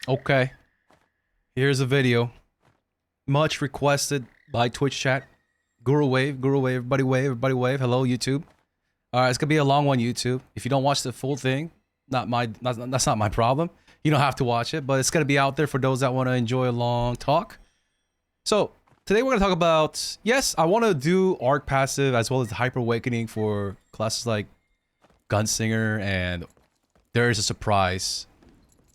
Okay, here's a video. Much requested by Twitch chat. Guru Wave, everybody wave. Hello, YouTube. All right, it's gonna be a long one, YouTube. If you don't watch the full thing, that's not my problem. You don't have to watch it, but it's gonna be out there for those that want to enjoy a long talk. So today we're gonna talk about, yes, I want to do ARK passive as well as the Hyper Awakening for classes like Gunslinger, and there is a surprise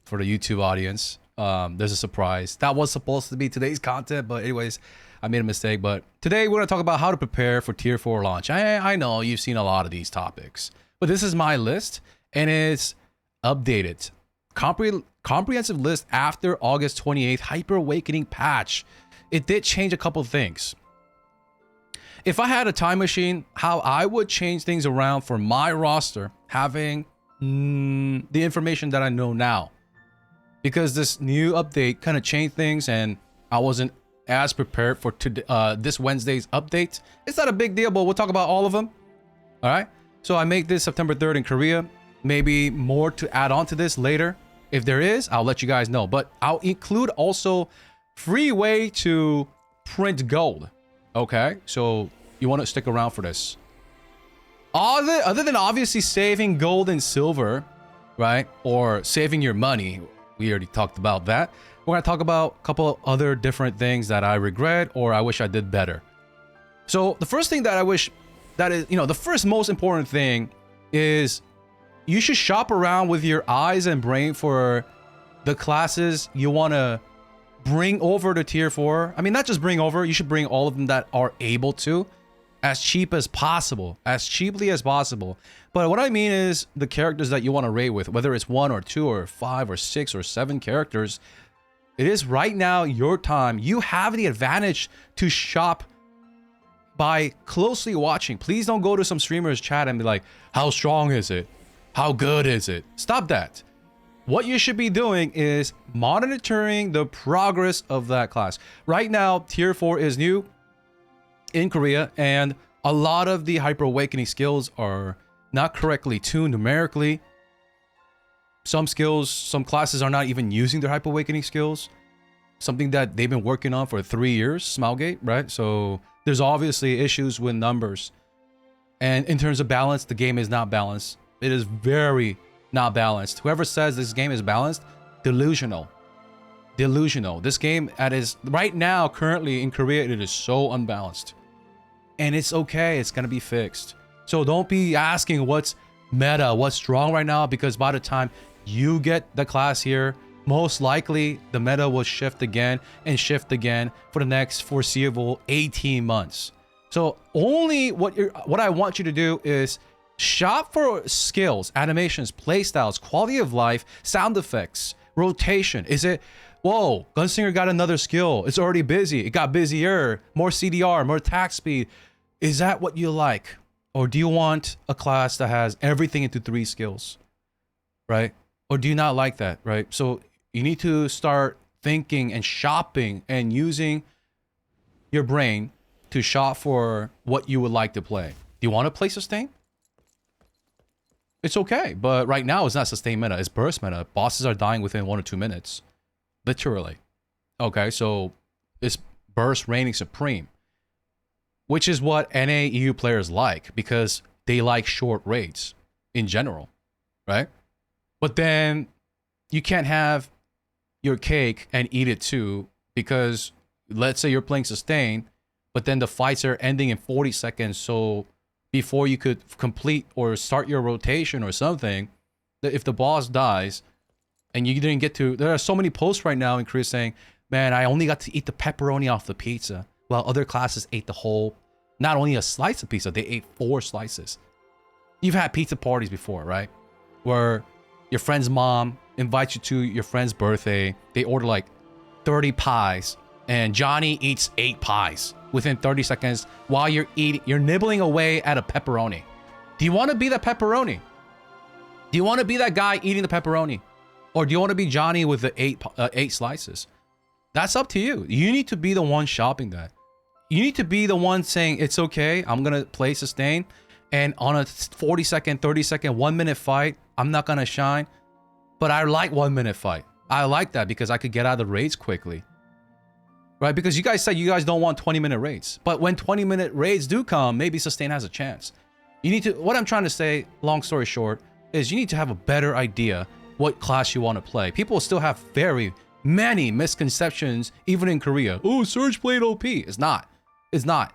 for the YouTube audience. There's a surprise. That was supposed to be today's content, but anyways, I made a mistake. But today we're gonna talk about how to prepare for Tier 4 launch. I know you've seen a lot of these topics, but this is my list, and it's updated. Comprehensive list after August 28th Hyper Awakening patch. It did change a couple things. If I had a time machine, how I would change things around for my roster, having the information that I know now. Because this new update kind of changed things and I wasn't as prepared for this Wednesday's update. It's not a big deal, but we'll talk about all of them. All right. So I make this September 3rd in Korea. Maybe more to add on to this later. If there is, I'll let you guys know. But I'll include also free way to print gold. Okay. So you want to stick around for this. Other than obviously saving gold and silver, right? Or saving your money. We already talked about that. We're going to talk about a couple other different things that I regret or I wish I did better. So the first thing that I wish, that is, the first most important thing is you should shop around with your eyes and brain for the classes you want to bring over to Tier 4. I mean, not just bring over, you should bring all of them that are able to, as cheap as possible, as cheaply as possible. But what I mean is the characters that you want to raid with, whether it's 1 or 2 or 5 or 6 or 7 characters, it is right now your time. You have the advantage to shop by closely watching. Please don't go to some streamer's chat and be like, how strong is it? How good is it? Stop that. What you should be doing is monitoring the progress of that class. Right now, Tier 4 is new in Korea, and a lot of the Hyper Awakening skills are not correctly tuned numerically. Some classes are not even using their Hyper Awakening skills. Something that they've been working on for 3 years, Smilegate, right? So there's obviously issues with numbers. And in terms of balance, the game is not balanced. It is very not balanced. Whoever says this game is balanced, delusional. Delusional. This game right now, currently in Korea, it is so unbalanced. And it's okay. It's going to be fixed. So don't be asking what's meta, what's strong right now, because by the time you get the class here, most likely the meta will shift again and shift again for the next foreseeable 18 months. So only what I want you to do is shop for skills, animations, playstyles, quality of life, sound effects, rotation. Is it, whoa, Gunslinger got another skill. It's already busy. It got busier. More CDR, more attack speed. Is that what you like? Or do you want a class that has everything into 3 skills? Right? Or do you not like that? Right? So you need to start thinking and shopping and using your brain to shop for what you would like to play. Do you want to play sustain? It's okay, but right now it's not sustain meta, it's burst meta. Bosses are dying within 1 or 2 minutes. Literally. Okay, so it's burst reigning supreme. Which is what NA EU players like, because they like short raids in general, right? But then you can't have your cake and eat it too, because let's say you're playing sustain, but then the fights are ending in 40 seconds, so before you could complete or start your rotation or something, if the boss dies and you didn't get to, there are so many posts right now in Korea saying, man, I only got to eat the pepperoni off the pizza, while other classes ate the whole, not only a slice of pizza, they ate 4 slices. You've had pizza parties before, right? Where your friend's mom invites you to your friend's birthday, they order like 30 pies, and Johnny eats 8 pies within 30 seconds while you're nibbling away at a pepperoni. Do you want to be that pepperoni? Do you want to be that guy eating the pepperoni? Or do you want to be Johnny with the 8 slices? That's up to you. You need to be the one shopping that. You need to be the one saying, it's okay, I'm going to play sustain, and on a 40 second, 30 second, 1 minute fight, I'm not going to shine, but I like 1 minute fight. I like that because I could get out of the raids quickly. Right? Because you guys said you guys don't want 20-minute raids. But when 20-minute raids do come, maybe Sustain has a chance. You need to, what I'm trying to say, long story short, is you need to have a better idea what class you want to play. People still have very many misconceptions, even in Korea. Oh, Surge played OP. It's not. It's not.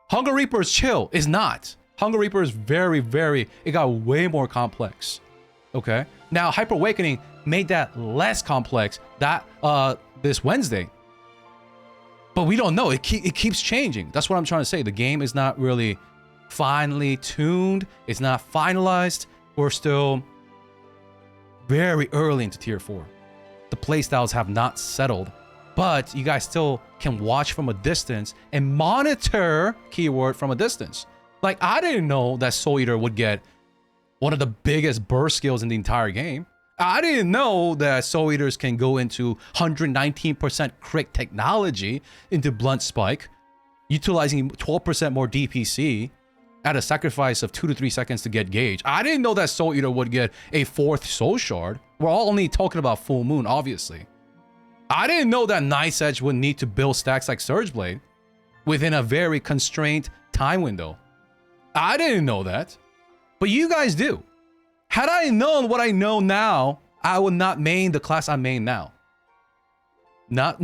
Hunger Reaper is chill. It's not. Hunger Reaper is very, it got way more complex. Okay? Now, Hyper Awakening made that less complex this Wednesday. But we don't know. It keeps changing. That's what I'm trying to say. The game is not really finely tuned. It's not finalized. We're still very early into Tier 4. The playstyles have not settled. But you guys still can watch from a distance and monitor keyword from a distance. Like, I didn't know that Soul Eater would get one of the biggest burst skills in the entire game. I didn't know that Soul Eaters can go into 119% crit technology into Blunt Spike, utilizing 12% more DPC at a sacrifice of 2 to 3 seconds to get Gauge. I didn't know that Soul Eater would get a 4th Soul Shard. We're all only talking about Full Moon, obviously. I didn't know that Nice Edge would need to build stacks like Surge Blade within a very constrained time window. I didn't know that. But you guys do. Had I known what I know now, I would not main the class I main now. Not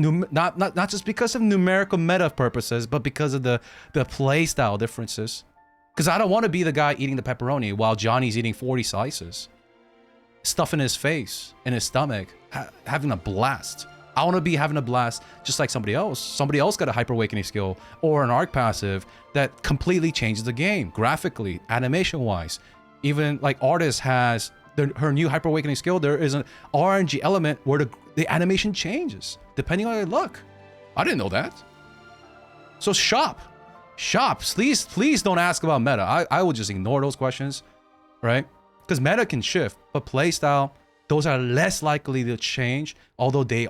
just because of numerical meta purposes, but because of the playstyle differences. Because I don't want to be the guy eating the pepperoni while Johnny's eating 40 slices. Stuffing his face and his stomach, having a blast. I want to be having a blast just like somebody else. Somebody else got a Hyper Awakening skill or an ARK passive that completely changes the game, graphically, animation-wise. Even like Artist has her new Hyper Awakening skill, there is an RNG element where the animation changes depending on your luck. I didn't know that. So shop, please don't ask about meta. I will just ignore those questions, right? Because meta can shift, but playstyle, those are less likely to change, although they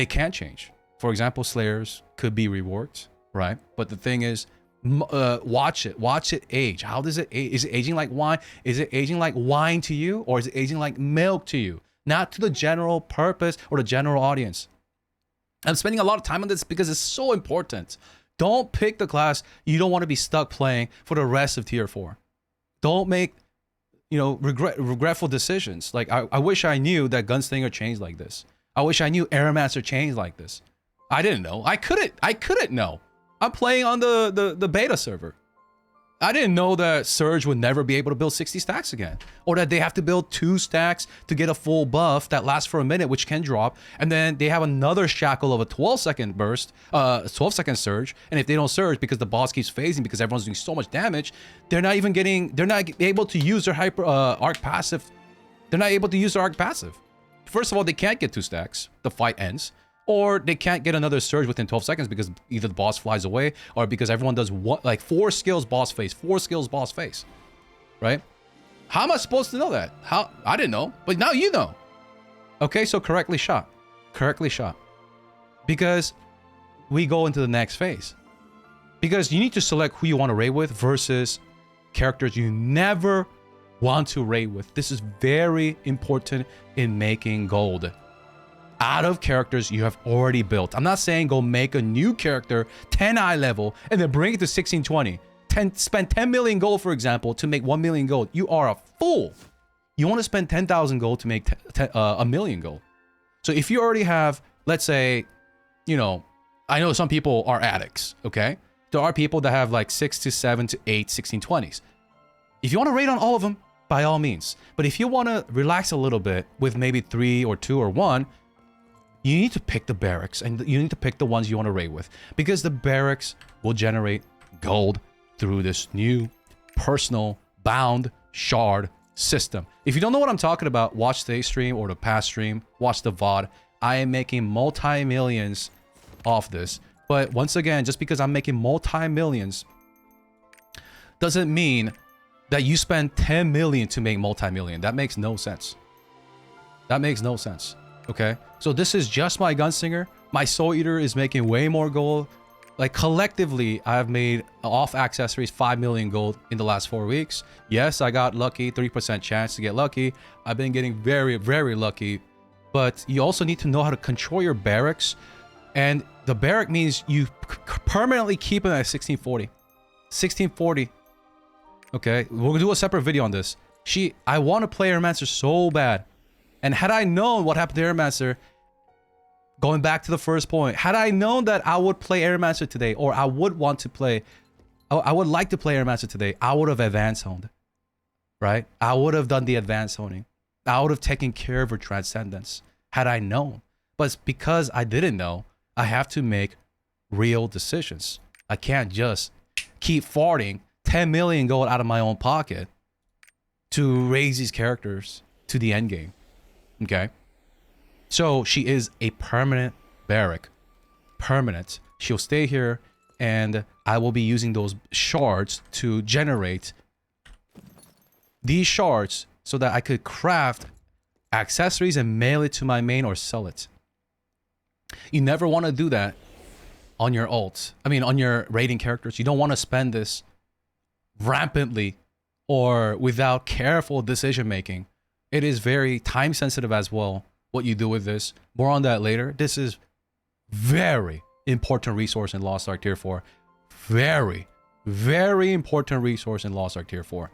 can change. For example, Slayers could be reworked, right? But the thing is, watch it age. How does it age? Is it aging like wine? Is it aging like wine to you, or is it aging like milk to you? Not to the general purpose or the general audience. I'm spending a lot of time on this because it's so important. Don't pick the class you don't want to be stuck playing for the rest of Tier 4. Don't make, regretful decisions. Like, I wish I knew that Gunslinger changed like this. I wish I knew Airmaster changed like this. I didn't know. I couldn't know. I'm playing on the beta server. I didn't know that Surge would never be able to build 60 stacks again. Or that they have to build 2 stacks to get a full buff that lasts for a minute, which can drop. And then they have another shackle of a 12-second burst, 12-second surge. And if they don't surge because the boss keeps phasing because everyone's doing so much damage, they're not able to use their ARK passive. They're not able to use their ARK passive. First of all, they can't get 2 stacks. The fight ends. Or they can't get another surge within 12 seconds because either the boss flies away or because everyone does 4 skills boss face, 4 skills boss face, right? How am I supposed to know that? I didn't know, but now you know. Okay, so correctly shot. Because we go into the next phase. Because you need to select who you want to raid with versus characters you never want to raid with. This is very important in making gold. Out of characters you have already built. I'm not saying go make a new character 10 eye level and then bring it to 1620. Spend 10 million gold, for example, to make 1 million gold. You are a fool. You want to spend 10,000 gold to make a million gold. So if you already have, let's say, I know some people are addicts, okay? There are people that have like 6 to 7 to 8 1620s. If you want to raid on all of them, by all means. But if you want to relax a little bit with maybe 3 or 2 or 1, you need to pick the barracks and you need to pick the ones you want to raid with, because the barracks will generate gold through this new personal bound shard system. If you don't know what I'm talking about, watch today's stream or the past stream, watch the VOD. I am making multi-millions off this. But once again, just because I'm making multi-millions doesn't mean that you spend 10 million to make multi-million. That makes no sense. Okay? So this is just my Gunslinger. My Soul Eater is making way more gold. Like, collectively, I've made off accessories 5 million gold in the last 4 weeks. Yes, I got lucky, 3% chance to get lucky. I've been getting very, very lucky but you also need to know how to control your barracks. And the barrack means you permanently keep it at 1640. 1640. Okay, we'll do a separate video on this. I want to play Airmancer so bad. And had I known what happened to Airmancer, going back to the first point, had I known that I would play Airmancer today, or I would want to play, I would like to play Airmancer today, I would have advanced honed. Right? I would have done the advanced honing. I would have taken care of her transcendence had I known. But it's because I didn't know, I have to make real decisions. I can't just keep farting 10 million gold out of my own pocket to raise these characters to the end game. Okay? So she is a permanent barrack. Permanent. She'll stay here, and I will be using those shards to generate these shards so that I could craft accessories and mail it to my main or sell it. You never want to do that on your ults. I mean, on your raiding characters. You don't want to spend this rampantly or without careful decision making. It is very time sensitive as well, what you do with this. More on that later. This is very important resource in Lost Ark Tier 4. Very, very important resource in Lost Ark Tier 4.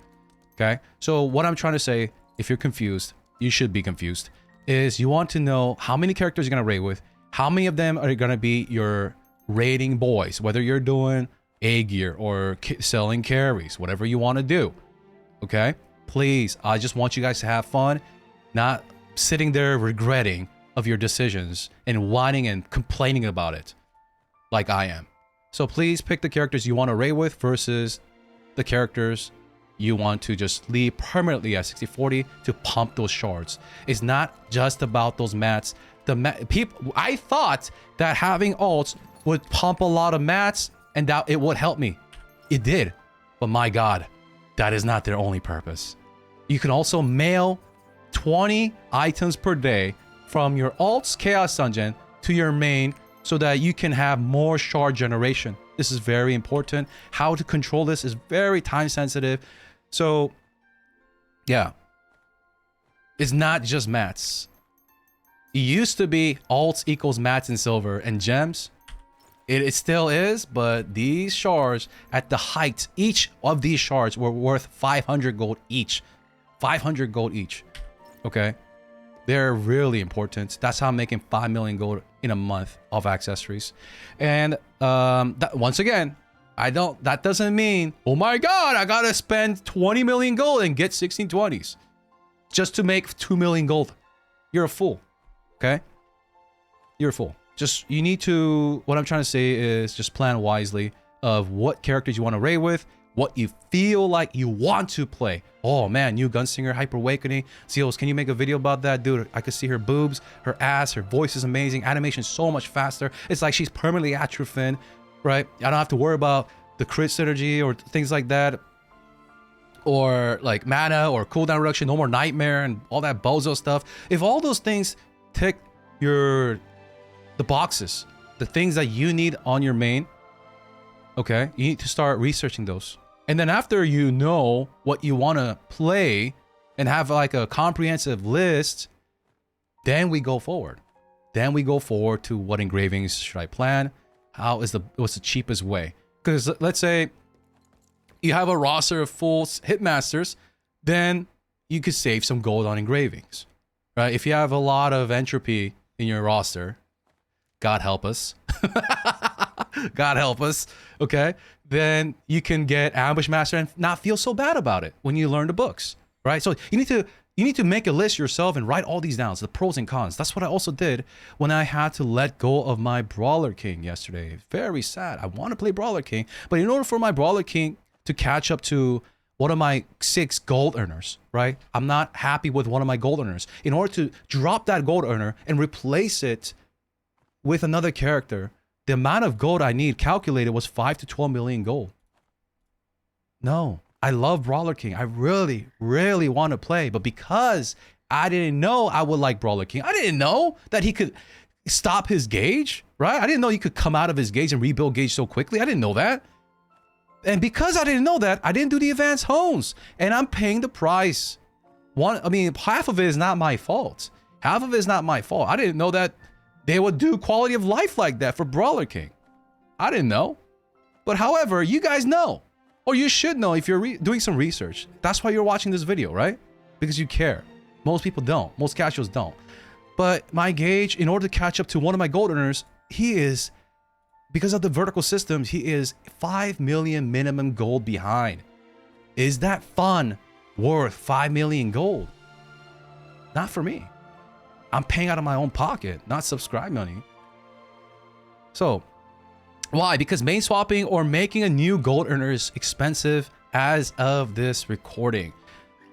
Okay? So what I'm trying to say, if you're confused, you should be confused, is you want to know how many characters you're going to raid with, how many of them are going to be your raiding boys, whether you're doing A gear or selling carries, whatever you want to do. Okay? Please, I just want you guys to have fun, not sitting there regretting of your decisions and whining and complaining about it like I am. So please pick the characters you want to raid with versus the characters you want to just leave permanently at 6040 to pump those shards. It's not just about those mats. I thought that having ults would pump a lot of mats and that it would help me. It did. But my God, that is not their only purpose. You can also mail 20 items per day from your ult's Chaos Dungeon to your main so that you can have more shard generation. This is very important. How to control this is very time sensitive. So, yeah. It's not just mats. It used to be alts equals mats and silver and gems. It still is, but these shards at the height, each of these shards were worth 500 gold each. 500 gold each. Okay? They're really important. That's how I'm making 5 million gold in a month of accessories. And once again, that doesn't mean, oh my God, I gotta spend 20 million gold and get 1620s just to make 2 million gold. You're a fool. Okay? You're a fool. You need to, what I'm trying to say is just plan wisely of what characters you want to raid with, what you feel like you want to play. Oh man, new Gunslinger, Hyper Awakening. Seals, can you make a video about that? Dude, I could see her boobs, her ass, her voice is amazing. Animation is so much faster. It's like she's permanently atrophied, right? I don't have to worry about the crit synergy or things like that. Or like mana or cooldown reduction, no more nightmare and all that bozo stuff. If all those things tick the boxes, the things that you need on your main, okay, you need to start researching those. And then after you know what you want to play and have like a comprehensive list, then we go forward. Then we go forward to what engravings should I plan? What's the cheapest way? Because let's say you have a roster of full hitmasters, then you could save some gold on engravings, right? If you have a lot of entropy in your roster, God help us. God help us. Okay. Then you can get Ambush Master and not feel so bad about it when you learn the books, right? So you need to make a list yourself and write all these down, the pros and cons. That's what I also did when I had to let go of my Brawler King yesterday. Very sad. I want to play Brawler King, but in order for my Brawler King to catch up to one of my 6 gold earners, right? I'm not happy with one of my gold earners. In order to drop that gold earner and replace it with another character, the amount of gold I need calculated was 5 to 12 million gold. No, I love Brawler King. I really, really want to play, but because I didn't know I would like Brawler King, I didn't know that he could stop his gauge, right? I didn't know he could come out of his gauge and rebuild gauge so quickly. I didn't know that. And because I didn't know that, I didn't do the advanced hones, and I'm paying the price. Half of it is not my fault. Half of it is not my fault. I didn't know that they would do quality of life like that for Brawler King. I didn't know. But however, you guys know. Or you should know if you're doing some research. That's why you're watching this video, right? Because you care. Most people don't. Most casuals don't. But my Gage, in order to catch up to one of my gold earners, he is, because of the vertical systems, he is 5 million minimum gold behind. Is that fun worth 5 million gold? Not for me. I'm paying out of my own pocket, not subscribe money. So, why? Because main swapping or making a new gold earner is expensive as of this recording.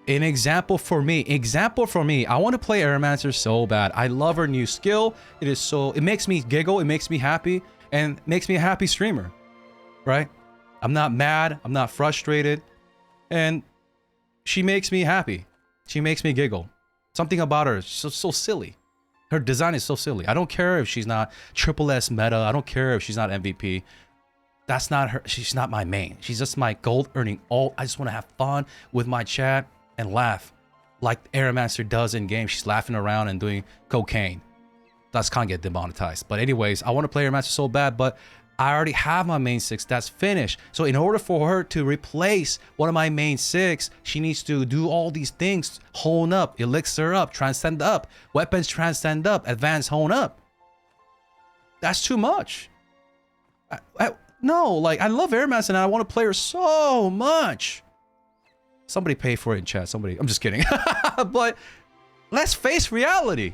An example for me, I want to play Aeromancer so bad. I love her new skill. It makes me giggle, it makes me happy, and makes me a happy streamer, right? I'm not mad, I'm not frustrated, and she makes me happy. She makes me giggle. Something about her is so silly. Her design is so silly. I don't care if she's not triple S meta. I don't care if she's not MVP. That's not her. She's not my main. She's just my gold earning alt. I just want to have fun with my chat and laugh like Aeromancer does in game. She's laughing around and doing cocaine. That's can't get demonetized. But anyways, I want to play Aeromancer so bad, but I already have my main 6 that's finished. So in order for her to replace one of my main 6, she needs to do all these things. Hone up, elixir up, transcend up, weapons transcend up, advance hone up. That's too much. No, like I love Aeromancer and I want to play her so much. Somebody pay for it in chat. Somebody, I'm just kidding. But let's face reality.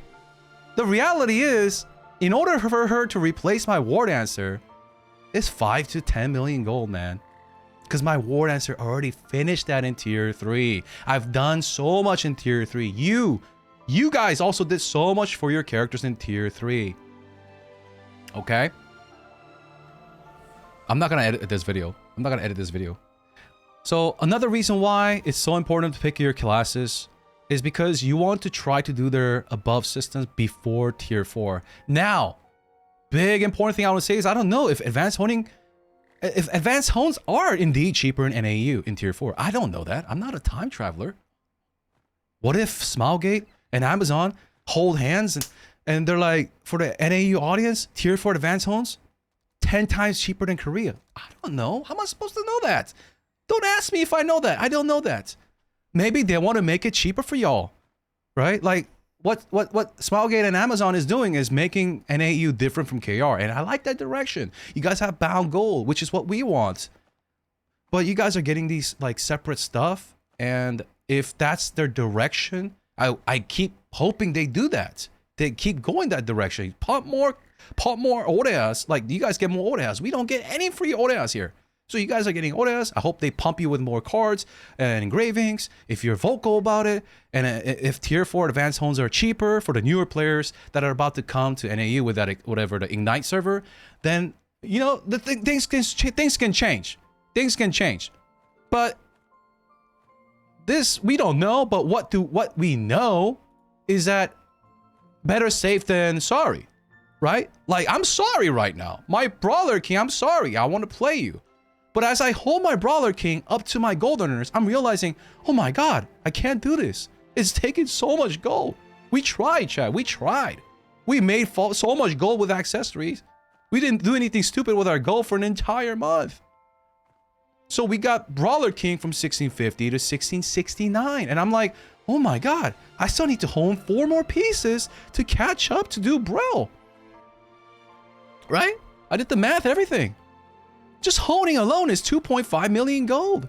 The reality is, in order for her to replace my War Dancer, it's 5 to 10 million gold, man. Because my War Dancer already finished that in tier 3. I've done so much in tier 3. You guys also did so much for your characters in tier 3. Okay? I'm not gonna edit this video. So another reason why it's so important to pick your classes is because you want to try to do their above systems before tier 4. Now, big important thing I want to say is I don't know if advanced hones are indeed cheaper in NAU in tier 4. I don't know that. I'm not a time traveler. What if Smilegate and Amazon hold hands and they're like, for the NAU audience, tier 4 advanced hones 10 times cheaper than Korea? I don't know. How am I supposed to know that? Don't ask me if I know that. I don't know that. Maybe they want to make it cheaper for y'all, right? Like what Smilegate and Amazon is doing is making NAU different from KR, and I like that direction. You guys have bound gold, which is what we want, but you guys are getting these like separate stuff, and if that's their direction, I keep hoping they do that. They keep going that direction. Pump more Oreas. Like you guys get more Oreas. We don't get any free Oreas here. So you guys are getting Oreas. I hope they pump you with more cards and engravings if you're vocal about it. And if tier 4 advanced hones are cheaper for the newer players that are about to come to NAU with that whatever the Ignite server, then you know the things can change. Things can change. But this we don't know. But what we know is that better safe than sorry, right? Like I'm sorry right now, my Brawler King. I'm sorry. I want to play you. But as I hold my Brawler King up to my gold earners, I'm realizing, oh my god, I can't do this. It's taking so much gold. We tried, chat. We tried. We made so much gold with accessories. We didn't do anything stupid with our gold for an entire month. So we got Brawler King from 1650 to 1669. And I'm like, oh my god, I still need to hone 4 more pieces to catch up to do Brawl. Right? I did the math, everything. Just honing alone is 2.5 million gold.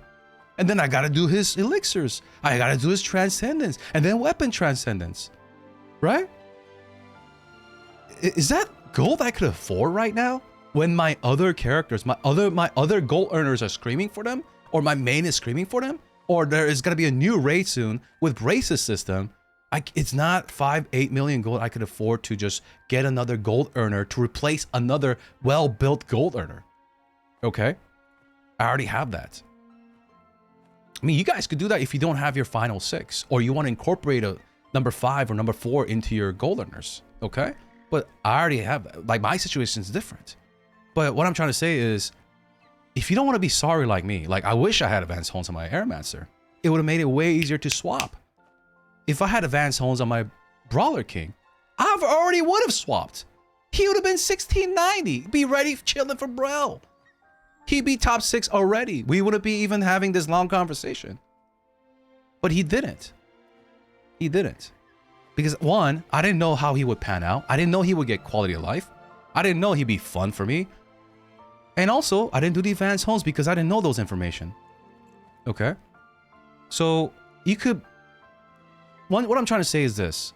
And then I gotta do his elixirs. I gotta do his transcendence. And then weapon transcendence. Right? Is that gold I could afford right now? When my other characters, my other gold earners are screaming for them? Or my main is screaming for them? Or there is gonna be a new raid soon with braces system. It's not 8 million gold I could afford to just get another gold earner to replace another well-built gold earner. Okay, I already have that. I mean, you guys could do that if you don't have your final 6, or you want to incorporate a number 5 or number 4 into your gold earners. Okay, but I already have that. Like my situation is different. But what I'm trying to say is, if you don't want to be sorry like me, like I wish I had advanced hones on my Aeromancer. It would have made it way easier to swap. If I had advanced hones on my Brawler King, I already would have swapped. He would have been 1690. Be ready, chilling for Brel. He'd be top 6 already. We wouldn't be even having this long conversation. But he didn't. He didn't. Because one, I didn't know how he would pan out. I didn't know he would get quality of life. I didn't know he'd be fun for me. And also, I didn't do the advanced homes because I didn't know those information. Okay? So, you could... What I'm trying to say is this.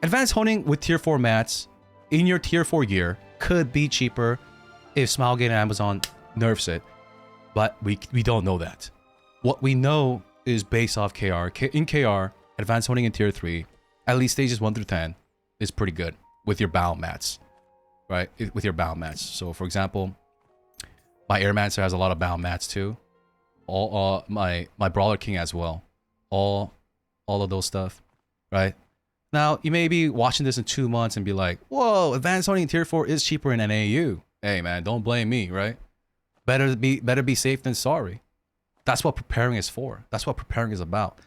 Advanced honing with tier 4 mats in your tier 4 gear could be cheaper if Smilegate and Amazon nerfs it. But we don't know that. What we know is based off KR. In KR, advanced honing in tier 3, at least stages 1 through 10, is pretty good with your bound mats. Right? With your bound mats. So, for example, my Airmancer has a lot of bound mats too. All my Brawler King as well. All of those stuff. Right? Now, you may be watching this in 2 months and be like, whoa, advanced honing in tier 4 is cheaper in an AU. Hey man, don't blame me, right? Better be safe than sorry. That's what preparing is for. That's what preparing is about.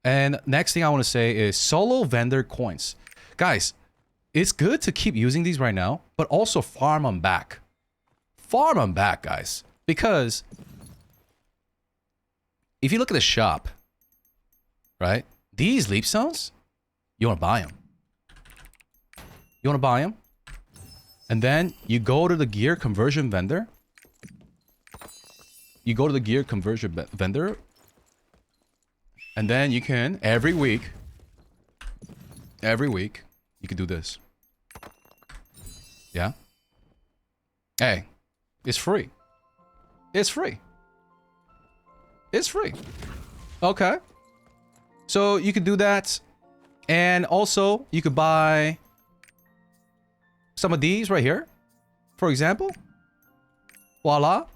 And next thing I want to say is solo vendor coins. Guys, it's good to keep using these right now, but also farm them back. Farm them back, guys. Because if you look at the shop, right? These leap zones, you want to buy them. You want to buy them. And then you go to the gear conversion vendor. You go to the gear conversion vendor. And then you can, every week, you can do this. Yeah? Hey, it's free. It's free. It's free. Okay. So you can do that. And also, you could buy some of these right here, for example. Voila.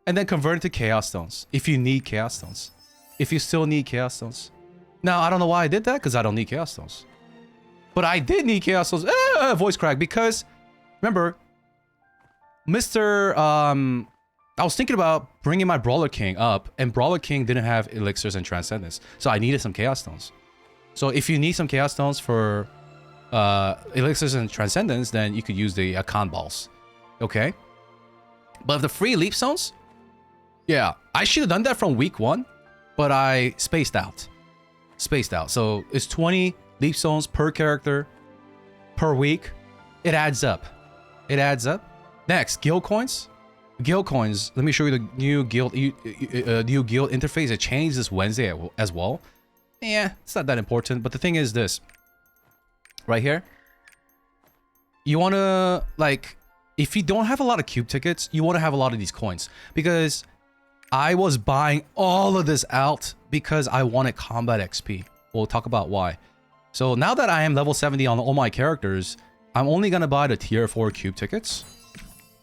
And then convert it to Chaos Stones, if you need Chaos Stones. If you still need Chaos Stones. Now, I don't know why I did that, because I don't need Chaos Stones. But I did need Chaos Stones. Voice crack, because, remember, I was thinking about bringing my Brawler King up, and Brawler King didn't have Elixirs and Transcendence. So I needed some Chaos Stones. So if you need some Chaos Stones for Elixirs and Transcendence, then you could use the Con Balls. Okay? But the free Leap Zones, yeah, I should have done that from week 1, but I spaced out. So it's 20 Leap Zones per character per week. It adds up. Next, guild coins. Guild coins. Let me show you the new guild interface. It changed this Wednesday as well. Yeah, it's not that important. But the thing is this. Right here. You want to, like, if you don't have a lot of cube tickets, you want to have a lot of these coins. Because I was buying all of this out because I wanted combat XP. We'll talk about why. So now that I am level 70 on all my characters, I'm only going to buy the tier 4 cube tickets.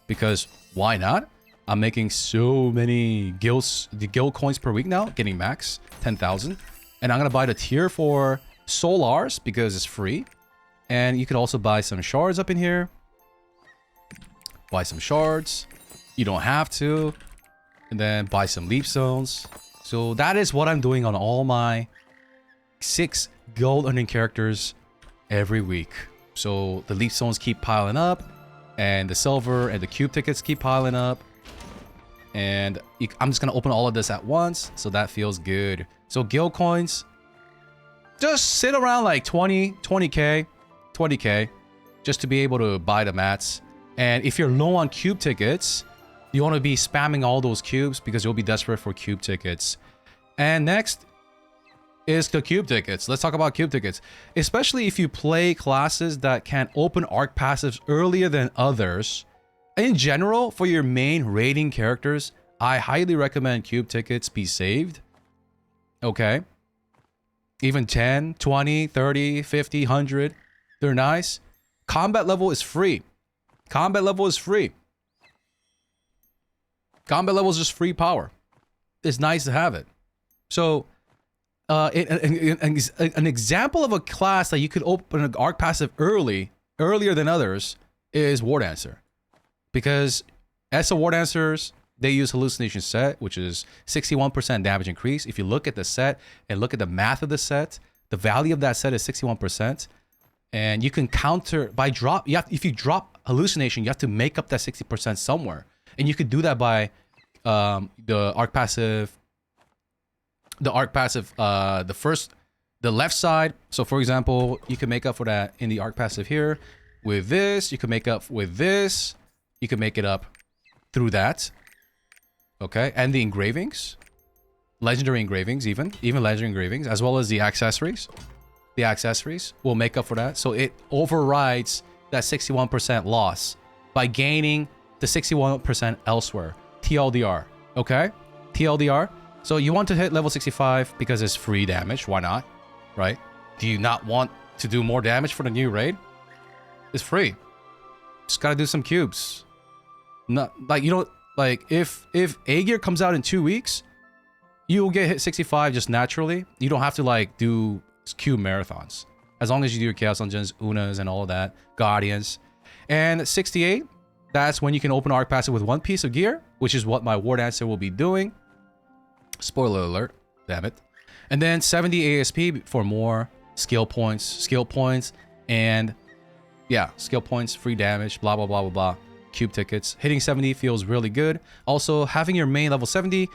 Because why not? I'm making so many the guild coins per week now, getting max 10,000. And I'm going to buy the tier 4 solars because it's free. And you could also buy some shards up in here. Buy some shards. You don't have to. And then buy some leap zones. So that is what I'm doing on all my 6 gold earning characters every week. So the leap zones keep piling up. And the silver and the cube tickets keep piling up. And I'm just going to open all of this at once. So that feels good. So guild coins. Just sit around like 20k. Just to be able to buy the mats. And if you're low on cube tickets, you want to be spamming all those cubes because you'll be desperate for cube tickets. And next is the cube tickets. Let's talk about cube tickets. Especially if you play classes that can open ARK passives earlier than others. In general, for your main raiding characters, I highly recommend cube tickets be saved. Okay. Even 10, 20, 30, 50, 100. They're nice. Combat level is free. Combat level is free. Combat level is just free power. It's nice to have it. So, an example of a class that you could open an ARK passive earlier than others, is War Dancer. Because as a War Dancers, they use Hallucination Set, which is 61% damage increase. If you look at the set and look at the math of the set, the value of that set is 61%. And you can counter by drop. If you drop hallucination, you have to make up that 60% somewhere. And you could do that by the ARK passive. The left side. So for example, you can make up for that in the ARK passive here with this. You can make up with this. You can make it up through that. Okay, and the engravings, legendary engravings, even legendary engravings, as well as the accessories. The accessories will make up for that. So it overrides that 61% loss by gaining the 61% elsewhere. TLDR. Okay, TLDR. So you want to hit level 65 because it's free damage. Why not? Right? Do you not want to do more damage for the new raid? It's free. Just gotta do some cubes. Not like, you know, like if A gear comes out in 2 weeks, you'll get hit 65 just naturally. You don't have to like do cube marathons. As long as you do your Chaos Dungeons, Unas, and all of that, Guardians. And 68, that's when you can open ARK passive with 1 piece of gear, which is what my War Dancer will be doing. Spoiler alert, damn it. And then 70 ASP for more skill points, and yeah, skill points, free damage, blah, blah, blah, blah, blah. Cube tickets. Hitting 70 feels really good. Also, having your main level 70,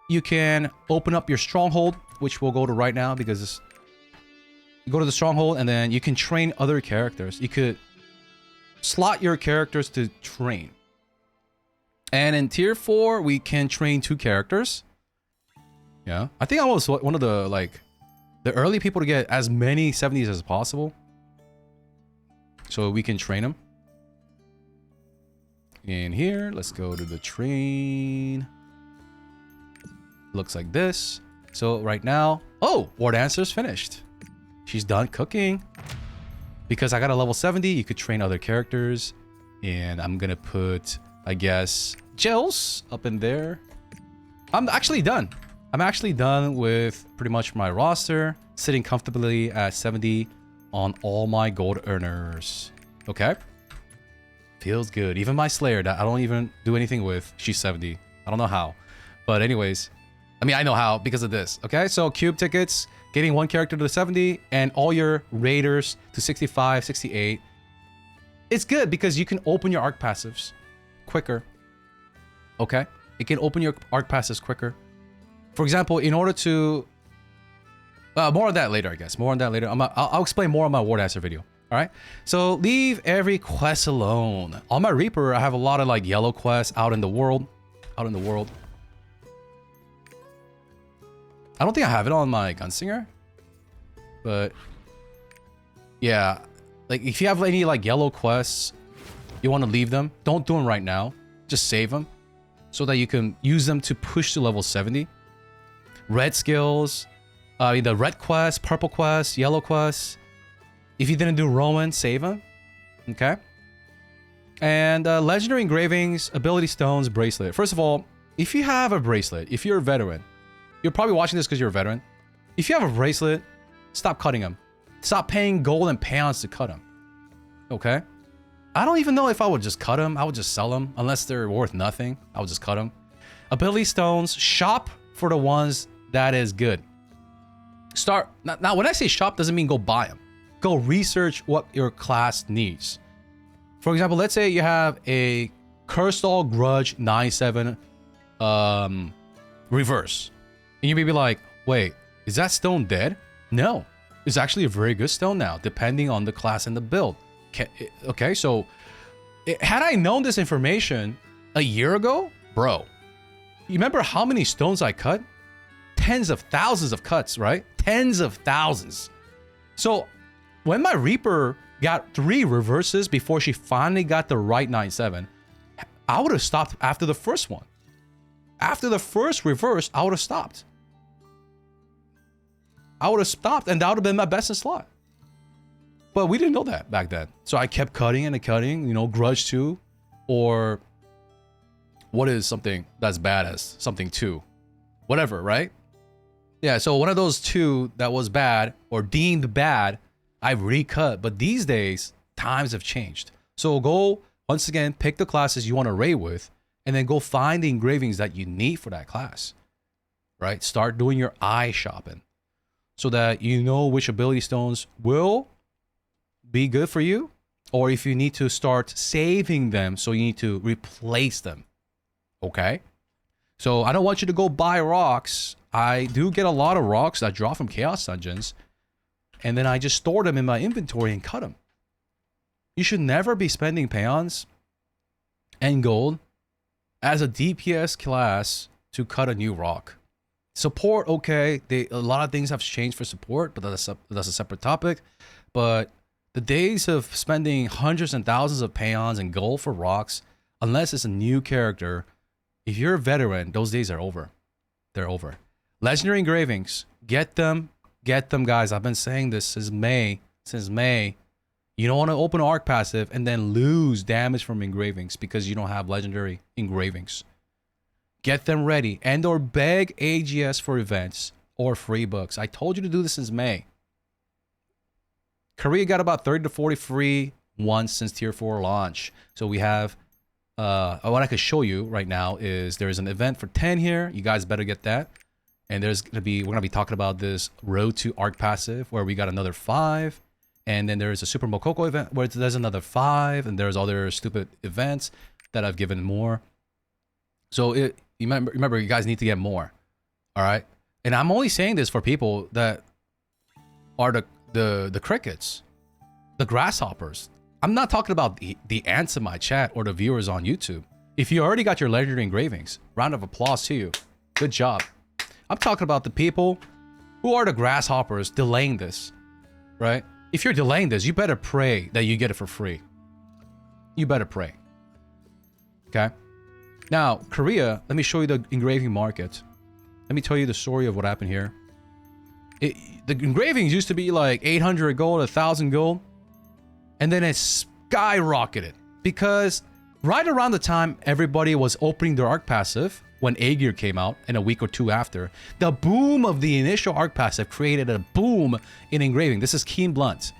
you can open up your stronghold, which we'll go to right now because you go to the stronghold and then you can train other characters. You could slot your characters to train. And in tier 4, we can train 2 characters. Yeah, I think I was one of the the early people to get as many 70s as possible, so we can train them. In here, let's go to the train. Looks like this. So right now, oh, War Dancer's finished. She's done cooking. Because I got a level 70, you could train other characters, and I'm gonna put, I guess, Jels up in there. I'm actually done. I'm actually done with pretty much my roster, sitting comfortably at 70 on all my gold earners. Okay? Feels good. Even my Slayer that I don't even do anything with, she's 70. I don't know how. But anyways, I mean, I know how because of this. Okay? So cube tickets, getting 1 character to 70, and all your raiders to 65, 68. It's good because you can open your ARK passives quicker. Okay? It can open your ARK passives quicker. For example, in order to... more on that later, I guess. More on that later. I'll explain more on my War Dancer video. Alright? So, leave every quest alone. On my Reaper, I have a lot of, like, yellow quests out in the world. I don't think I have it on my Gunslinger. But... yeah. Like, if you have any, like, yellow quests, you want to leave them. Don't do them right now. Just save them. So that you can use them to push to level 70. Red skills, the red quest, purple quest, yellow quest. If you didn't do Roman, save them. Okay. And legendary engravings, ability stones, bracelet. First of all, if you have a bracelet, if you're a veteran, you're probably watching this because you're a veteran. If you have a bracelet, stop cutting them. Stop paying gold and pounds to cut them. Okay. I don't even know if I would just cut them. I would just sell them unless they're worth nothing. I would just cut them. Ability stones, shop for the ones that is good. Start now. When I say shop, doesn't mean go buy them. Go research what your class needs. For example, let's say you have a Cursed Grudge 97 reverse, and you may be like, "Wait, is that stone dead?" No, it's actually a very good stone now, depending on the class and the build. Okay, so had I known this information a year ago, bro, you remember how many stones I cut? Tens of thousands of cuts, right? Tens of thousands. So when my Reaper got 3 reverses before she finally got the right 97, I would have stopped after the first one. After the first reverse, I would have stopped. And that would have been my best in slot. But we didn't know that back then. So I kept cutting and cutting, you know, Grudge 2, or what is something that's bad as something 2? Whatever, right? Yeah, so one of those 2 that was bad or deemed bad, I've recut. But these days, times have changed. So go, once again, pick the classes you want to raid with, and then go find the engravings that you need for that class. Right? Start doing your eye shopping so that you know which ability stones will be good for you, or if you need to start saving them, so you need to replace them. Okay? So I don't want you to go buy rocks. I do get a lot of rocks that drop from Chaos Dungeons, and then I just store them in my inventory and cut them. You should never be spending peons and gold as a DPS class to cut a new rock. Support, okay, a lot of things have changed for support, but that's a separate topic. But the days of spending hundreds and thousands of peons and gold for rocks, unless it's a new character, if you're a veteran, those days are over. They're over. Legendary engravings, get them, guys. I've been saying this since May. You don't want to open ARK passive and then lose damage from engravings because you don't have legendary engravings. Get them ready and or beg AGS for events or free books. I told you to do this since May. Korea got about 30 to 40 free ones since tier 4 launch. So we have, what I could show you right now is there's an event for 10 here. You guys better get that. And we're going to be talking about this road to ARK passive where we got another 5. And then there's a Super Mokoko event where there's another 5. And there's other stupid events that I've given more. So remember, you guys need to get more. All right. And I'm only saying this for people that are the crickets, the grasshoppers. I'm not talking about the ants in my chat or the viewers on YouTube. If you already got your legendary engravings, round of applause to you. Good job. I'm talking about the people who are the grasshoppers delaying this, right? If you're delaying this, you better pray that you get it for free. You better pray. Okay? Now, Korea, let me show you the engraving market. Let me tell you the story of what happened here. The engravings used to be like 800 gold, 1,000 gold. And then it skyrocketed. Because right around the time everybody was opening their ARK passive, when A-Gear came out, and a week or two after, the boom of the initial ARK passive created a boom in engraving. This is Keen Blunt.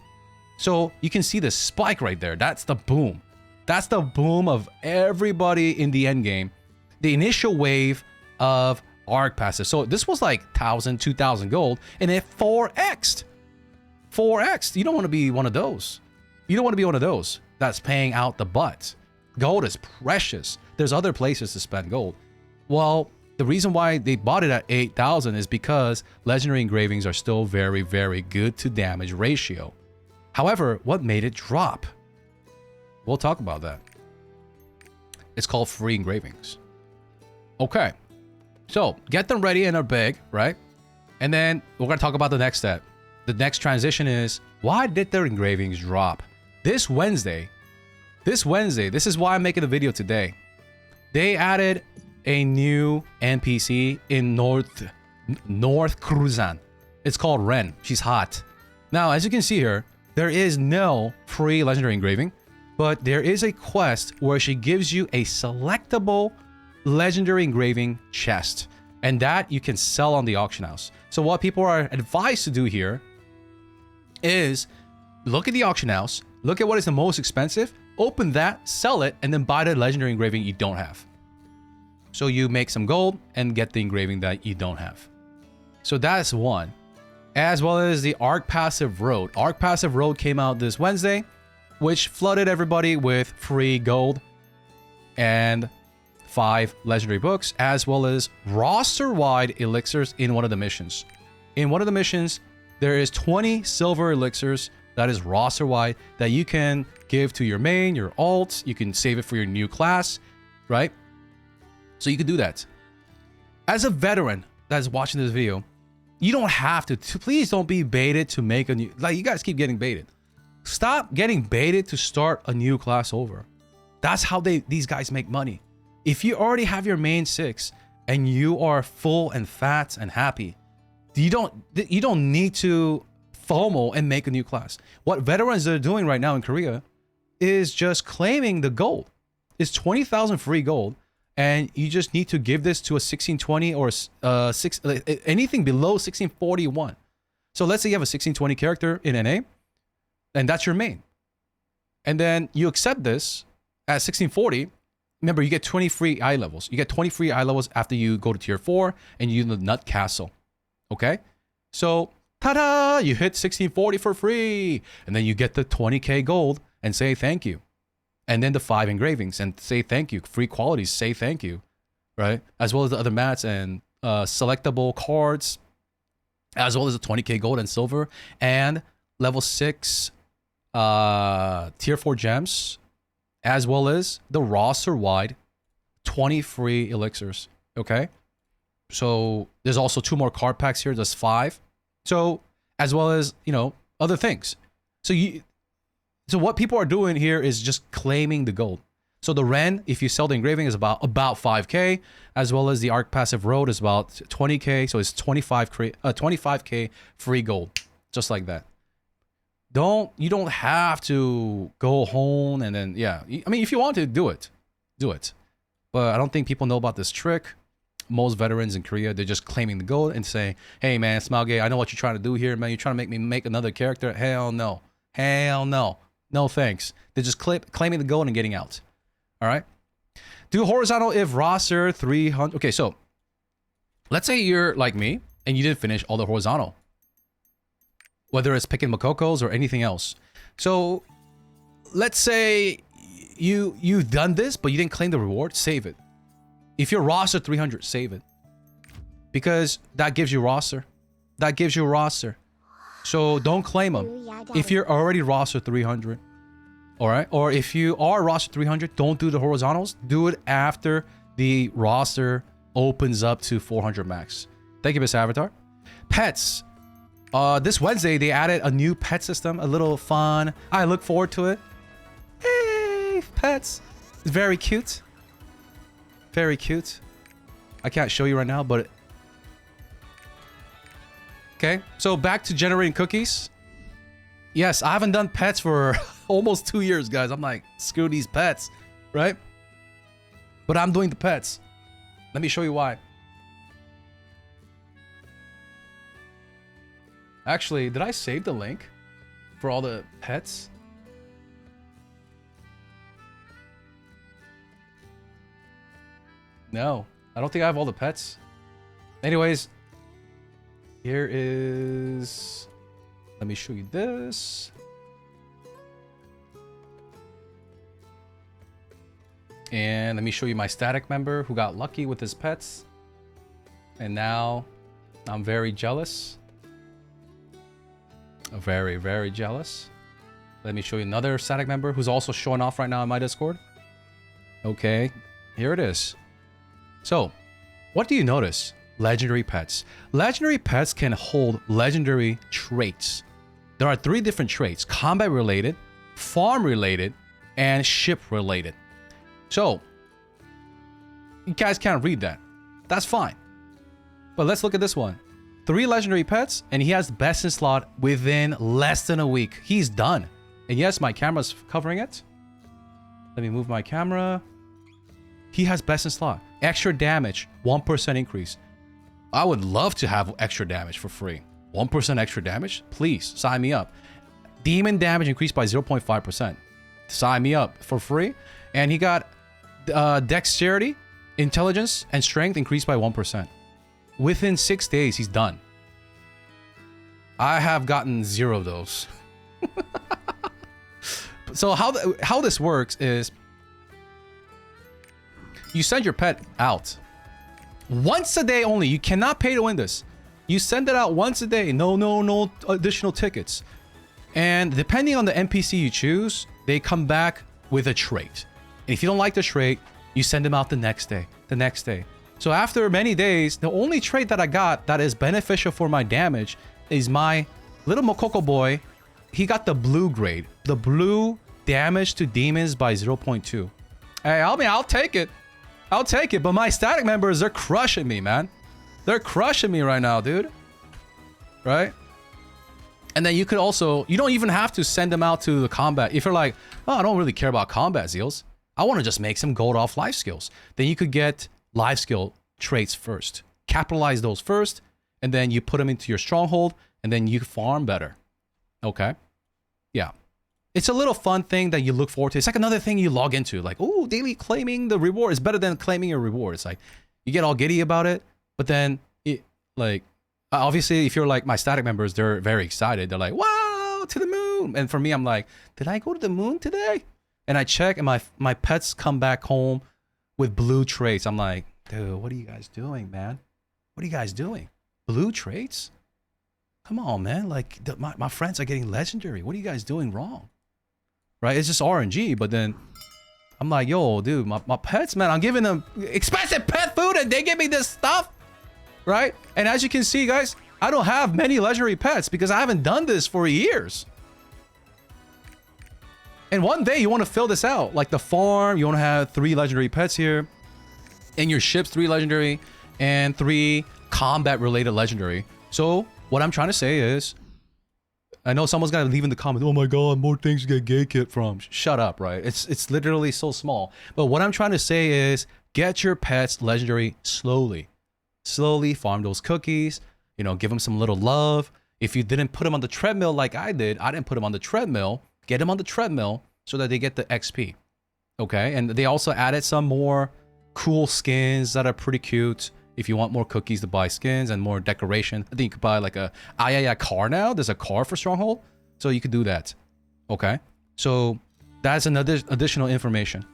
So you can see the spike right there. That's the boom. That's the boom of everybody in the end game. The initial wave of ARK passive. So this was like 1,000, 2,000 gold, and it 4x'd. 4x'd. You don't want to be one of those. You don't want to be one of those that's paying out the butt. Gold is precious. There's other places to spend gold. Well, the reason why they bought it at 8,000 is because legendary engravings are still very, very good to damage ratio. However, what made it drop? We'll talk about that. It's called free engravings. Okay. So, get them ready and they're big, right? And then we're going to talk about the next step. The next transition is, why did their engravings drop? This Wednesday, this is why I'm making the video today. They added a new NPC in North Cruzan. It's called Ren. She's hot. Now, as you can see here, there is no free legendary engraving, but there is a quest where she gives you a selectable legendary engraving chest, and that you can sell on the auction house. So what people are advised to do here is look at the auction house, look at what is the most expensive, open that, sell it, and then buy the legendary engraving you don't have. So you make some gold and get the engraving that you don't have. So that's one. As well as the ARK Passive Road. ARK Passive Road came out this Wednesday, which flooded everybody with free gold and 5 legendary books, as well as roster-wide elixirs in one of the missions. In one of the missions, there is 20 silver elixirs that is roster-wide that you can give to your main, your alt. You can save it for your new class, right? So you can do that. As a veteran that is watching this video, you don't have to. Please don't be baited to make a new... Like, you guys keep getting baited. Stop getting baited to start a new class over. That's how these guys make money. If you already have your main 6 and you are full and fat and happy, you don't need to FOMO and make a new class. What veterans are doing right now in Korea is just claiming the gold. It's 20,000 free gold. And you just need to give this to a 1620 or anything below 1641. So let's say you have a 1620 character in NA, and that's your main. And then you accept this at 1640. Remember, you get 20 free eye levels. You get 20 free eye levels after you go to tier 4 and you do the Nut Castle. Okay? So Ta-da! You hit 1640 for free. And then you get the 20k gold and say thank you. And then the 5 engravings and say thank you. Free qualities, say thank you. Right? As well as the other mats and selectable cards. As well as the 20k gold and silver. And level 6 tier 4 gems. As well as the roster-wide 20 free elixirs. Okay? So there's also 2 more card packs here. There's 5. So, as well as, you know, other things. So what people are doing here is just claiming the gold. So the Ren, if you sell the engraving, is about 5k, as well as the ARK passive road is about 20k. So it's 25k free gold, just like that. You don't have to go home and then, yeah. I mean, if you want to do it, do it. But I don't think people know about this trick. Most veterans in Korea, they're just claiming the gold and saying, hey man, Smaugay, I know what you're trying to do here, man. You're trying to make me make another character. Hell no. Hell no. No thanks. They're just claiming the gold and getting out. All right? Do horizontal if roster 300. Okay, so let's say you're like me and you didn't finish all the horizontal. Whether it's picking Makokos or anything else. So let's say you've done this, but you didn't claim the reward, save it. If you're roster 300, save it. Because that gives you roster. That gives you roster. So don't claim them. If you're already roster 300. Alright? Or if you are roster 300, don't do the horizontals. Do it after the roster opens up to 400 max. Thank you, Miss Avatar. Pets. This Wednesday, they added a new pet system. A little fun. I look forward to it. Hey, pets. It's very cute. Very cute. I can't show you right now, but... Okay, so back to generating cookies. Yes, I haven't done pets for almost 2 years, guys. I'm like, screw these pets, right? But I'm doing the pets. Let me show you why. Actually, did I save the link for all the pets? No, I don't think I have all the pets. Anyways, here is... Let me show you this. And let me show you my static member who got lucky with his pets. And now I'm very jealous. Very, very jealous. Let me show you another static member who's also showing off right now in my Discord. Okay, here it is. So, what do you notice? Legendary pets. Legendary pets can hold legendary traits. There are 3 different traits: combat related, farm related, and ship related. So, you guys can't read that. That's fine. But let's look at this one. 3 legendary pets, and he has best in slot within less than a week. He's done. And yes, my camera's covering it. Let me move my camera. He has best in slot. Extra damage, 1% increase. I would love to have extra damage for free. 1% extra damage? Please, sign me up. Demon damage increased by 0.5%. Sign me up for free. And he got dexterity, intelligence, and strength increased by 1%. Within 6 days, he's done. I have gotten 0 of those. So how this works is you send your pet out once a day only. You cannot pay to win this. You send it out once a day. No additional tickets. And depending on the NPC you choose, they come back with a trait. And if you don't like the trait, you send them out the next day. The next day. So after many days, the only trait that I got that is beneficial for my damage is my little Mokoko boy. He got the blue grade. The blue damage to demons by 0.2. Hey, I'll take it. I'll take it. But my static members, they're crushing me, man. They're crushing me right now, dude. Right? And then you could also... You don't even have to send them out to the combat. If you're like, oh, I don't really care about combat zeals. I want to just make some gold off life skills. Then you could get life skill traits first. Capitalize those first. And then you put them into your stronghold. And then you farm better. Okay? Yeah. It's a little fun thing that you look forward to. It's like another thing you log into. Like, oh, daily claiming the reward is better than claiming your reward. It's like, you get all giddy about it. But then, it like, Obviously, if you're like my static members, they're very excited. They're like, wow, to the moon. And for me, I'm like, did I go to the moon today? And I check and my pets come back home with blue traits. I'm like, dude, what are you guys doing, man? What are you guys doing? Blue traits? Come on, man. Like, my friends are getting legendary. What are you guys doing wrong? Right? It's just RNG, but then I'm like, yo, dude, my pets, man, I'm giving them expensive pet food and they give me this stuff. Right? And as you can see, guys, I don't have many legendary pets because I haven't done this for years. And one day you want to fill this out. Like the farm, you want to have 3 legendary pets here. In your ships, 3 legendary and 3 combat-related legendary. So what I'm trying to say is, I know someone's gonna leave in the comments, oh my god, more things to get gay kit from. Shut up, right? It's literally so small. But what I'm trying to say is, get your pets legendary slowly. Slowly farm those cookies, you know, give them some little love. If you didn't put them on the treadmill like I didn't put them on the treadmill. Get them on the treadmill so that they get the XP. Okay, and they also added some more cool skins that are pretty cute. If you want more cookies to buy skins and more decoration, I think you could buy like a car now. There's a car for Stronghold, so you could do that. Okay, so that's another additional information.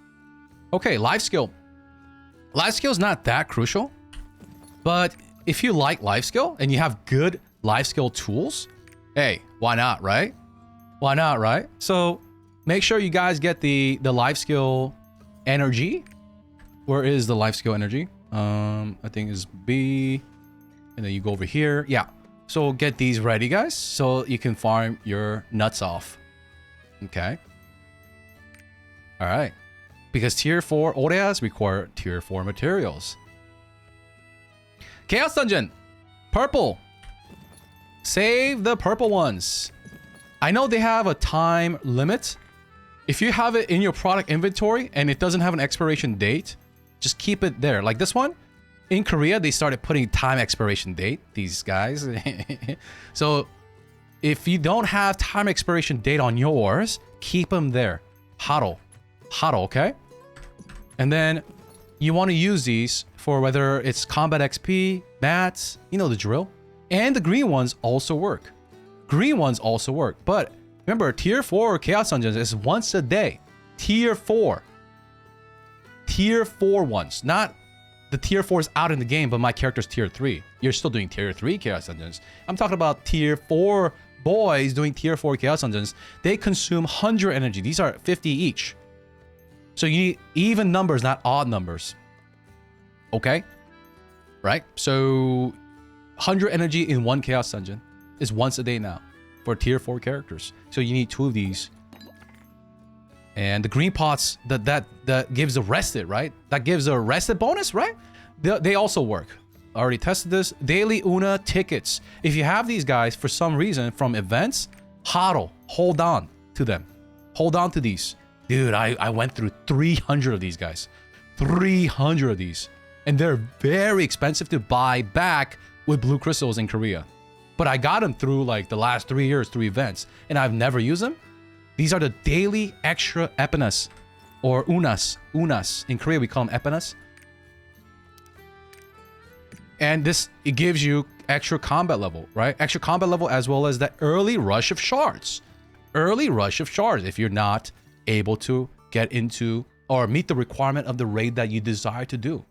Okay, life skill. Life skill is not that crucial. But if you like life skill and you have good life skill tools, hey, why not, right? Why not, right? So make sure you guys get the life skill energy. Where is the life skill energy? I think it's B. And then you go over here. Yeah. So get these ready, guys, so you can farm your nuts off. Okay. All right. Because tier 4 areas require tier 4 materials. Chaos Dungeon. Purple. Save the purple ones. I know they have a time limit. If you have it in your product inventory and it doesn't have an expiration date, just keep it there. Like this one. In Korea, they started putting time expiration date. These guys. So if you don't have time expiration date on yours, keep them there. Huddle. Huddle, okay? And then you want to use these for whether it's combat XP, mats, you know the drill. And the green ones also work. Green ones also work. But remember, tier 4 Chaos Dungeons is once a day. Tier 4. Tier 4 ones. Not the tier 4s out in the game, but my character's tier 3. You're still doing tier 3 Chaos Dungeons. I'm talking about tier 4 boys doing tier 4 Chaos Dungeons. They consume 100 energy. These are 50 each. So you need even numbers, not odd numbers. Okay? Right? So 100 energy in one Chaos Dungeon is once a day now for tier 4 characters. So you need 2 of these. And the green pots, that gives a rested, right? That gives a rested bonus, right? They also work. I already tested this. Daily Una tickets. If you have these guys for some reason from events, hodl. Hold on to them. Hold on to these. Dude, I went through 300 of these guys. 300 of these. And they're very expensive to buy back with blue crystals in Korea. But I got them through like the last 3 years through events. And I've never used them. These are the daily extra epinas. Or unas. Unas. In Korea, we call them epinas. And this, it gives you extra combat level, right? Extra combat level as well as the early rush of shards. Early rush of shards if you're not able to get into or meet the requirement of the raid that you desire to do.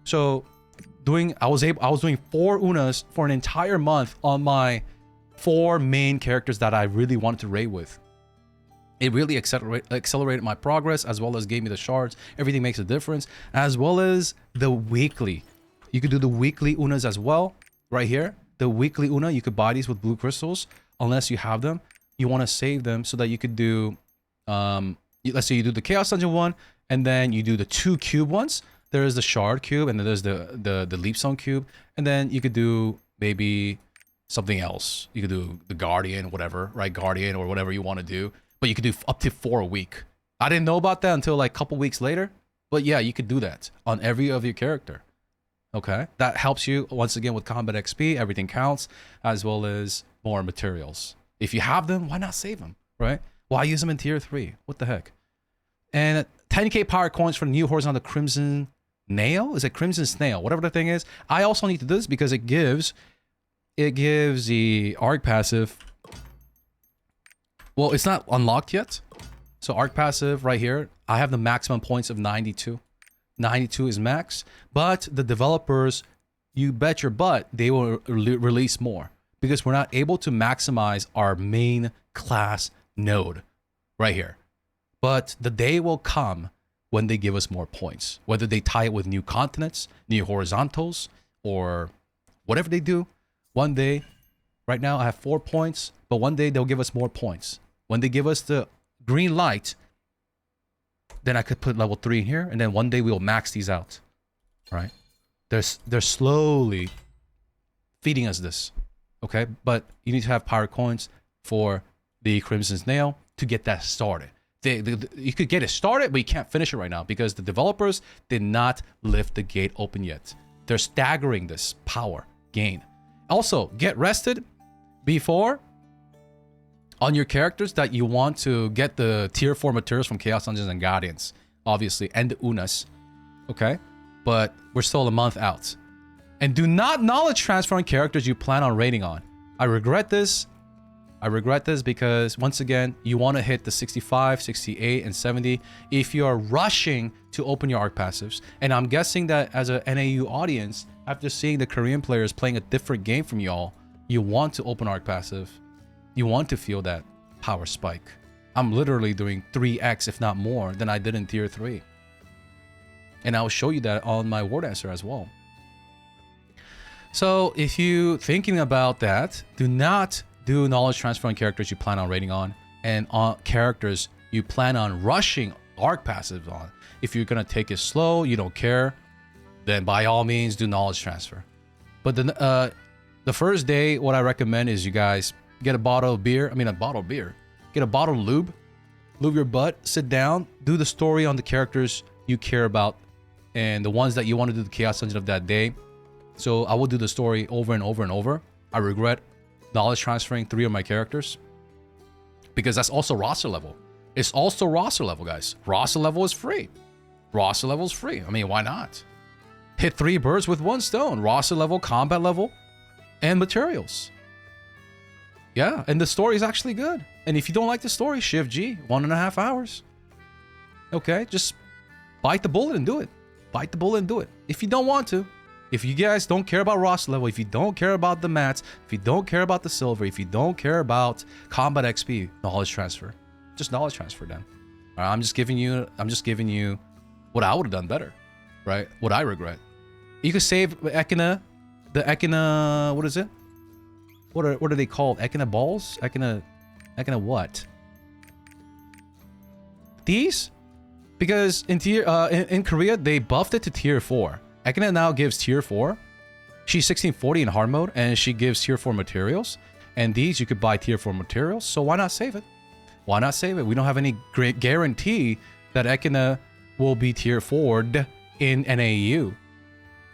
So I was doing 4 unas for an entire month on my 4 main characters that I really wanted to raid with. It really accelerated my progress as well as gave me the shards. Everything makes a difference. As well as the weekly. You could do the weekly unas as well. Right here. The weekly una, you could buy these with blue crystals. Unless you have them. You want to save them so that you could do... let's say you do the Chaos Dungeon one. And then you do the 2 cube ones. There is the shard cube. And then there's the leap zone cube. And then you could do maybe something else. You could do the Guardian, whatever. Right? Guardian or whatever you want to do. But you could do up to 4 a week. I didn't know about that until like a couple weeks later. But yeah, you could do that on every of your character. Okay? That helps you, once again, with combat XP. Everything counts. As well as more materials. If you have them, why not save them? Right? Why use them in tier 3? What the heck? And 10k power coins for the new horizontal Crimson Nail? Is it Crimson Snail? Whatever the thing is. I also need to do this because it gives it gives the ARK passive. Well, it's not unlocked yet. So ARK passive right here, I have the maximum points of 92. 92 is max, but the developers, you bet your butt, they will release more because we're not able to maximize our main class node right here. But the day will come when they give us more points, whether they tie it with new continents, new horizontals, or whatever they do. One day, right now I have 4 points, but one day they'll give us more points. When they give us the green light, then I could put level 3 in here, and then one day we'll max these out, right? They're slowly feeding us this, okay? But you need to have power coins for the Crimson's Nail to get that started. You could get it started, but you can't finish it right now because the developers did not lift the gate open yet. They're staggering this power gain. Also, get rested before on your characters that you want to get the tier 4 materials from Chaos Dungeons and Guardians, obviously, and the Unas, okay? But we're still a month out. And do not knowledge transfer on characters you plan on raiding on. I regret this. I regret this because, once again, you want to hit the 65, 68, and 70 if you are rushing to open your ARK passives. And I'm guessing that as an NAU audience, after seeing the Korean players playing a different game from y'all, you want to open ARK passive. You want to feel that power spike. I'm literally doing 3x, if not more, than I did in tier 3. And I'll show you that on my word answer as well. So if you thinking about that, do not do knowledge transfer on characters you plan on raiding on, and on characters you plan on rushing ARK passives on. If you're gonna take it slow, you don't care, then by all means do knowledge transfer. But the first day, what I recommend is you guys get a bottle of beer. Get a bottle of lube your butt, sit down, do the story on the characters you care about and the ones that you want to do the Chaos Dungeon of that day. So I will do the story over and over and over. I regret knowledge transferring 3 of my characters because that's also roster level. It's also roster level, guys. Roster level is free. Roster level is free. I mean, why not? Hit 3 birds with 1 stone. Roster level, combat level, and materials. Yeah, and the story is actually good. And if you don't like the story, Shift G, 1.5 hours. Okay, just bite the bullet and do it. Bite the bullet and do it. If you don't want to, if you guys don't care about roster level, if you don't care about the mats, if you don't care about the silver, if you don't care about combat XP, knowledge transfer. Just knowledge transfer then. All right, I'm just giving you what I would have done better, right? What I regret. You could save Echina, the Echina, what is it? What are they called? Echina balls? Echina what? These? Because in Korea they buffed it to tier 4. Echina now gives tier 4. She's 1640 in hard mode and she gives tier 4 materials. And these you could buy tier 4 materials, so why not save it? Why not save it? We don't have any great guarantee that Echina will be tier 4'd in NAU.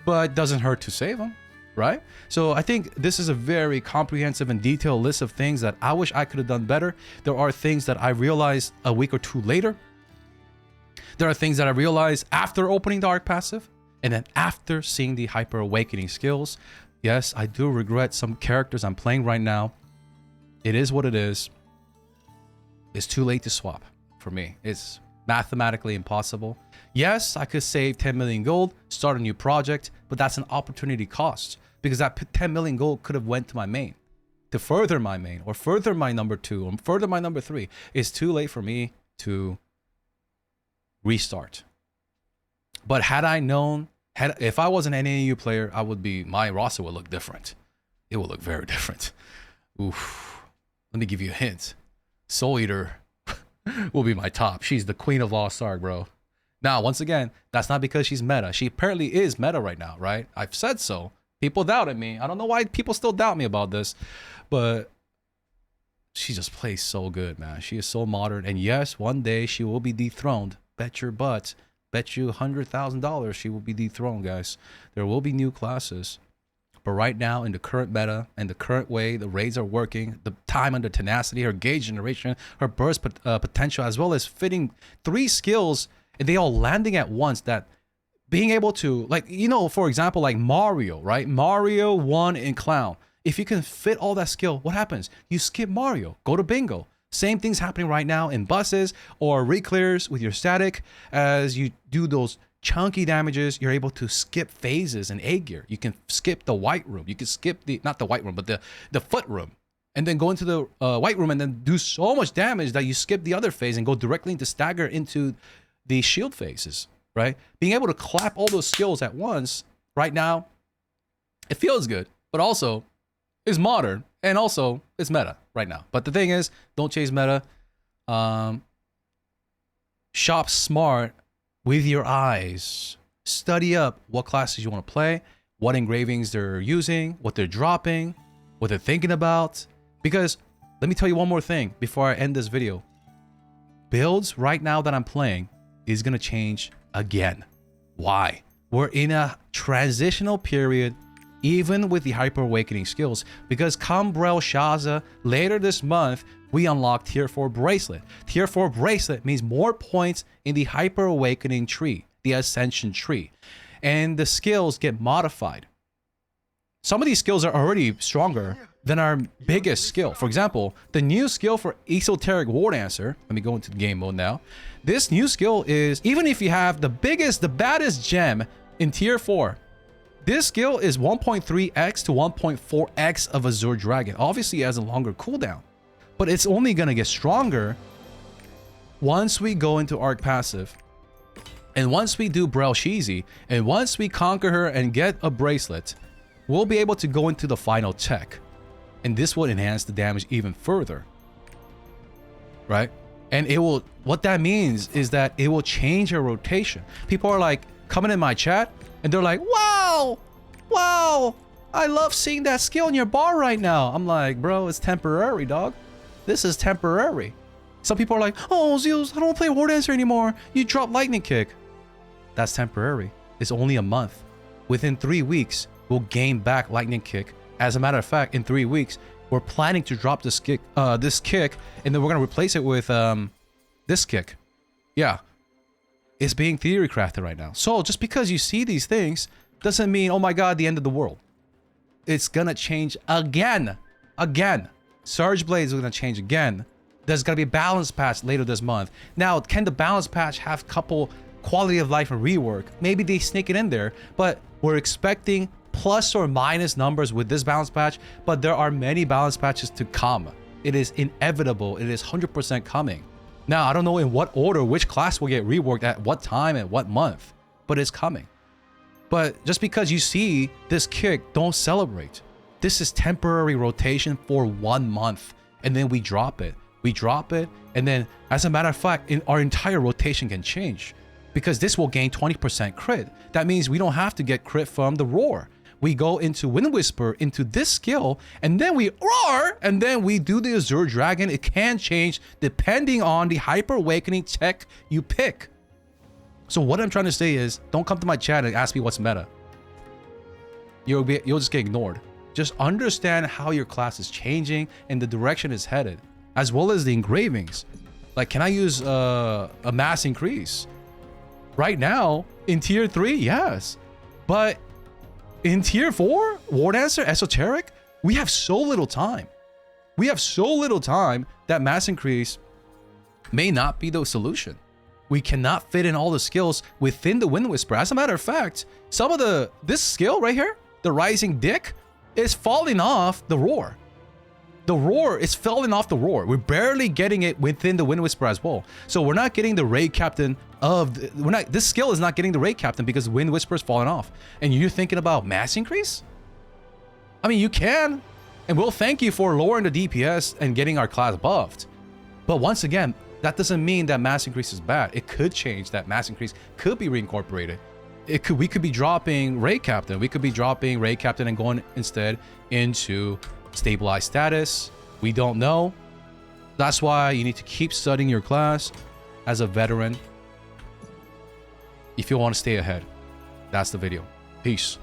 But it doesn't hurt to save them, right? So I think this is a very comprehensive and detailed list of things that I wish I could have done better. There are things that I realized a week or 2 later. There are things that I realized after opening the ARK passive and then after seeing the Hyper Awakening skills. Yes, I do regret some characters I'm playing right now. It is what it is. It's too late to swap for me. It's mathematically impossible. Yes, I could save 10 million gold, start a new project, but that's an opportunity cost because that 10 million gold could have went to my main, to further my main or further my number 2 or further my number 3. It's too late for me to restart. But had I known, if I was an NAU player, my roster would look different. It would look very different. Oof. Let me give you a hint. Soul Eater will be my top. She's the queen of Lost Ark, bro. Now, once again, that's not because she's meta. She apparently is meta right now, right? I've said so. People doubted me. I don't know why people still doubt me about this, but she just plays so good, man. She is so modern. And yes, one day she will be dethroned. Bet your butt. Bet you $100,000 she will be dethroned, guys. There will be new classes. But right now, in the current meta and the current way the raids are working, the time under tenacity, her gauge generation, her burst potential, as well as fitting 3 skills, and they all landing at once, that being able to, like, you know, for example, like Mario, right? Mario won in Clown. If you can fit all that skill, what happens? You skip Mario, go to bingo. Same thing's happening right now in buses or re-clears with your static. As you do those chunky damages, you're able to skip phases in A gear. You can skip the white room. You can skip not the white room, but the foot room. And then go into the white room and then do so much damage that you skip the other phase and go directly into stagger into the shield phases, right? Being able to clap all those skills at once right now, it feels good, but also is modern and also it's meta right now. But the thing is, don't chase meta. Shop smart with your eyes. Study up what classes you want to play, what engravings they're using, what they're dropping, what they're thinking about. Because let me tell you one more thing before I end this video. Builds right now that I'm playing is going to change again. Why? We're in a transitional period even with the Hyper Awakening skills, because come Brel Shaza later this month, we unlock Tier 4 Bracelet. Tier 4 Bracelet means more points in the Hyper Awakening tree, the Ascension tree, and the skills get modified. Some of these skills are already stronger than our biggest skill. For example, the new skill for Esoteric War Dancer, let me go into the game mode now. This new skill is, even if you have the biggest, the baddest gem in Tier 4, this skill is 1.3x to 1.4x of Azure Dragon. Obviously, it has a longer cooldown, but it's only going to get stronger once we go into ARK passive. And once we do Brel Sheezy, and once we conquer her and get a bracelet, we'll be able to go into the final tech. And this will enhance the damage even further. Right? And it will, what that means is that it will change your rotation. People are like coming in my chat and they're like, wow, I love seeing that skill in your bar right now. I'm like, bro, it's temporary, dog. This is temporary. Some people are like, oh, Zeus, I don't play War Dancer anymore. You drop Lightning Kick. That's temporary. It's only a month. Within 3 weeks, we'll gain back Lightning Kick. As a matter of fact, in 3 weeks, we're planning to drop this kick, and then we're gonna replace it with this kick. Yeah, it's being theory crafted right now. So just because you see these things doesn't mean, oh my god, the end of the world. It's gonna change again. Surge Blades are gonna change again. There's gonna be a balance patch later this month. Now, can the balance patch have a couple quality of life and rework? Maybe they sneak it in there, but we're expecting plus or minus numbers with this balance patch, but there are many balance patches to come. It is inevitable. It is 100% coming. Now, I don't know in what order, which class will get reworked at what time and what month, but it's coming. But just because you see this kick, don't celebrate. This is temporary rotation for 1 month, and then we drop it. We drop it, and then, as a matter of fact, our entire rotation can change, because this will gain 20% crit. That means we don't have to get crit from the Roar. We go into Wind Whisper, into this skill, and then we roar, and then we do the Azure Dragon. It can change depending on the Hyper Awakening tech you pick. So what I'm trying to say is, don't come to my chat and ask me what's meta. You'll just get ignored. Just understand how your class is changing and the direction it's headed, as well as the engravings. Like, can I use a mass increase? Right now, in Tier 3, yes. But in Tier 4, War Dancer, Esoteric, we have so little time. We have so little time that mass increase may not be the solution. We cannot fit in all the skills within the Wind Whisper. As a matter of fact, some of this skill right here, the Rising Dick, is falling off the Roar. The Roar is falling off the Roar. We're barely getting it within the Wind Whisper as well. So we're not getting the Raid Captain of this skill is not getting the Raid Captain because Wind Whisper is falling off. And you're thinking about mass increase? I mean, you can, and we'll thank you for lowering the DPS and getting our class buffed. But once again, that doesn't mean that mass increase is bad. It could change. That mass increase could be reincorporated. We could be dropping Raid Captain. We could be dropping Raid Captain and going instead into stabilized status. We don't know. That's why you need to keep studying your class as a veteran if you want to stay ahead. That's the video. Peace.